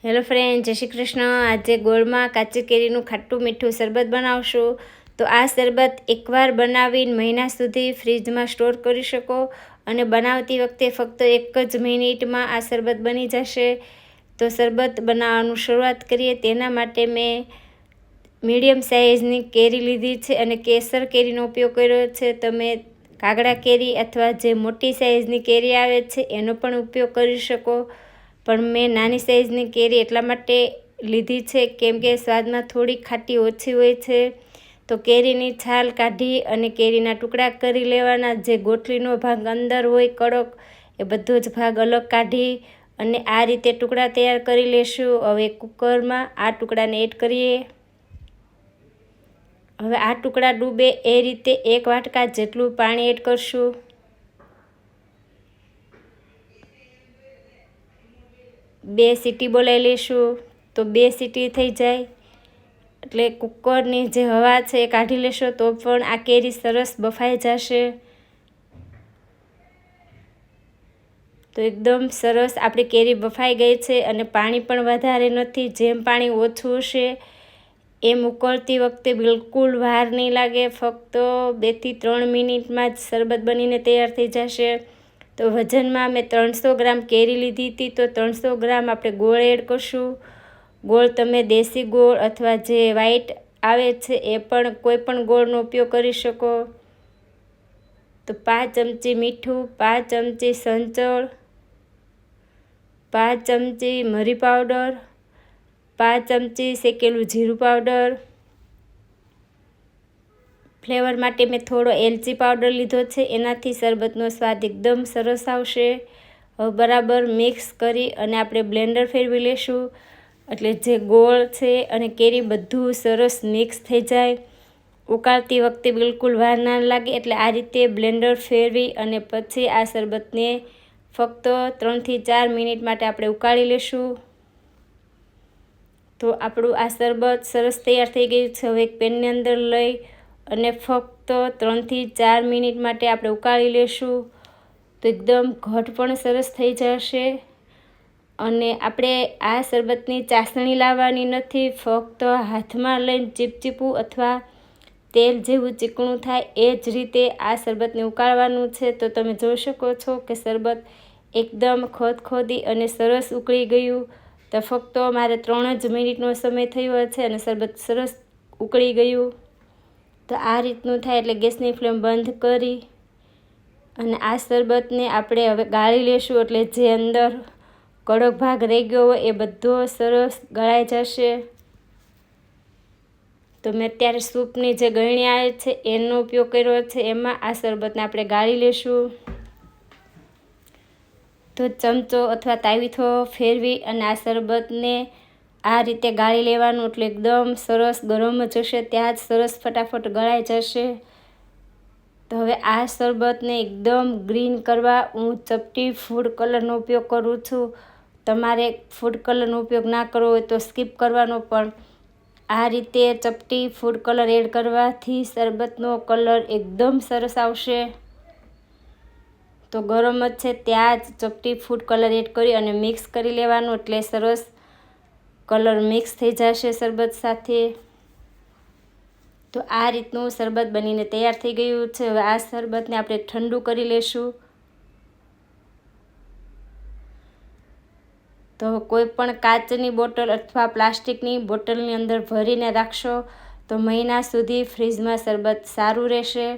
Hello friend, જય શ્રી કૃષ્ણ। આજે ગોળમાં કાચી કેરીનું ખાટું મીઠું શરબત બનાવશું। તો આ શરબત એકવાર બનાવીને મહિના સુધી ફ્રીજમાં સ્ટોર કરી શકો અને બનાવતી વખતે ફક્ત 1 જ મિનિટમાં આ શરબત બની જશે। તો શરબત બનાવવાનું શરૂઆત કરીએ। તેના માટે મેં મીડિયમ સાઇઝની કેરી લીધી છે અને કેસર કેરીનો ઉપયોગ કર્યો છે। તમે કાગડા કેરી અથવા જે મોટી સાઇઝની કેરી આવે છે એનો પણ ઉપયોગ કરી શકો, પણ મેં નાની સાઇઝની કેરી એટલા માટે લીધી છે કેમ કે સ્વાદમાં થોડી ખાટી ઓછી હોય છે। તો કેરીની છાલ કાઢી અને કેરીના ટુકડા કરી લેવાના। જે ગોઠલીનો ભાગ અંદર હોય કડક, એ બધો જ ભાગ અલગ કાઢી અને આ રીતે ટુકડા તૈયાર કરી લેશું। હવે કુકરમાં આ ટુકડાને એડ કરીએ। હવે આ ટુકડા ડૂબે એ રીતે 1 વાટકા જેટલું પાણી એડ કરશું। બે સીટી બોલાવી લઈશું। તો 2 સીટી થઈ જાય એટલે કુકરની જે હવા છે એ કાઢી લેશો તો પણ આ કેરી સરસ બફાઈ જશે। તો એકદમ સરસ આપણી કેરી બફાઈ ગઈ છે અને પાણી પણ વધારે નથી। જેમ પાણી ઓછું હશે એમ ઉકળતી વખતે બિલકુલ વાર નહીં લાગે। ફક્ત 2 થી 3 મિનિટમાં જ શરબત બનીને તૈયાર થઈ જશે। તો વજનમાં મેં 300 ગ્રામ કેરી લીધી હતી, તો 300 ગ્રામ આપણે ગોળ એડ કરશું। ગોળ તમે દેશી ગોળ અથવા જે વ્હાઈટ આવે છે એ પણ કોઈ પણ ગોળનો ઉપયોગ કરી શકો। તો 5 ચમચી મીઠું, 5 ચમચી સંચળ, 5 ચમચી મરી પાવડર, 5 ચમચી શેકેલું જીરું પાવડર। ફ્લેવર માટે મેં થોડો એલચી પાવડર લીધો છે, એનાથી શરબતનો સ્વાદ એકદમ સરસ આવશે। હવે બરાબર મિક્સ કરી અને આપણે બ્લેન્ડર ફેરવી લેશું એટલે જે ગોળ છે અને કેરી બધું સરસ મિક્સ થઈ જાય। ઉકાળતી વખતે બિલકુલ વાર ના લાગે એટલે આ રીતે બ્લેન્ડર ફેરવી અને પછી આ શરબતને ફક્ત 3 થી 4 મિનિટ માટે આપણે ઉકાળી લેશું। તો આપણું આ શરબત સરસ તૈયાર થઈ ગયું છે। હવે એક પેનની અંદર લઈ અને ફક્ત 3 થી 4 મિનિટ માટે આપણે ઉકાળી લેશું તો એકદમ ઘટ પણ સરસ થઈ જશે। અને આપણે આ શરબતની ચાસણી લાવવાની નથી, ફક્ત હાથમાં લઈને ચીપચીપું અથવા તેલ જેવું ચીકણું થાય એ જ રીતે આ શરબતને ઉકાળવાનું છે। તો તમે જોઈ શકો છો કે શરબત એકદમ ખોદી અને સરસ ઉકળી ગયું। તો ફક્ત મારે 3 જ મિનિટનો સમય થયો છે અને શરબત સરસ ઉકળી ગયું। તો આ રીતનું થાય એટલે ગેસની ફ્લેમ બંધ કરી અને આ શરબતને આપણે હવે ગાળી લેશું એટલે જે અંદર કડક ભાગ રહી ગયો હોય એ બધો સરસ ગળાઈ જશે। તો મેં અત્યારે સૂપની જે ગળણી આવે છે એનો ઉપયોગ કર્યો છે, એમાં આ શરબતને આપણે ગાળી લેશું। તો ચમચો અથવા તાવીથો ફેરવી અને આ શરબતને આ રીતે ગાળી લેવાનું એટલે એકદમ સરસ ગરમ જ હશે ત્યાં જ સરસ ફટાફટ ગળાઈ જશે। તો હવે આ શરબતને એકદમ ગ્રીન કરવા હું ચપટી ફૂડ કલરનો ઉપયોગ કરું છું। તમારે ફૂડ કલરનો ઉપયોગ ના કરવો હોય તો સ્કીપ કરવાનો, પણ આ રીતે ચપટી ફૂડ કલર એડ કરવાથી શરબતનો કલર એકદમ સરસ આવશે। તો ગરમ જ છે ત્યાં જ ચપટી ફૂડ કલર એડ કરી અને મિક્સ કરી લેવાનું એટલે સરસ કલર મિક્સ થઈ જશે શરબત સાથે। તો આ રીતનું શરબત બનીને તૈયાર થઈ ગયું છે। હવે આ શરબતને આપણે ઠંડુ કરી લેશું। તો કોઈ પણ કાચની બોટલ અથવા પ્લાસ્ટિકની બોટલની અંદર ભરીને રાખશો તો મહિના સુધી ફ્રીજમાં શરબત સારું રહેશે।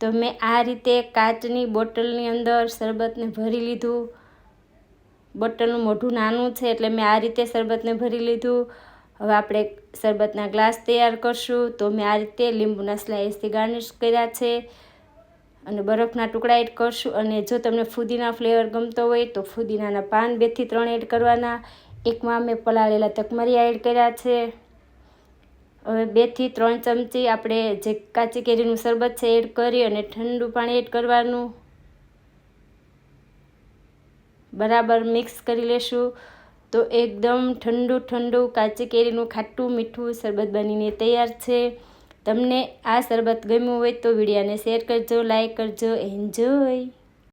તો મેં આ રીતે કાચની બોટલની અંદર શરબતને ભરી લીધું। બોટલનું મોઢું નાનું છે એટલે મેં આ રીતે શરબતને ભરી લીધું। હવે આપણે શરબતના ગ્લાસ તૈયાર કરશું। તો મેં આ રીતે લીંબુના સ્લાઇસથી ગાર્નિશ કર્યા છે અને બરફના ટુકડા એડ કરશું। અને જો તમને ફુદીના ફ્લેવર ગમતો હોય તો ફુદીનાના પાન 2 થી 3 એડ કરવાના। એકમાં મેં પલાળેલા તકમરિયા એડ કર્યા છે। હવે 2 થી 3 ચમચી આપણે જે કાચી કેરીનું શરબત છે એડ કરી અને ઠંડુ પાણી એડ કરવાનું। બરાબર મિક્સ કરી લેશું તો એકદમ ઠંડુ કાચી કેરીનું ખાટું મીઠું શરબત બનીને તૈયાર છે। તમને આ શરબત ગમ્યું હોય તો વિડીયોને શેર કરજો, લાઈક કરજો, એન્જોય।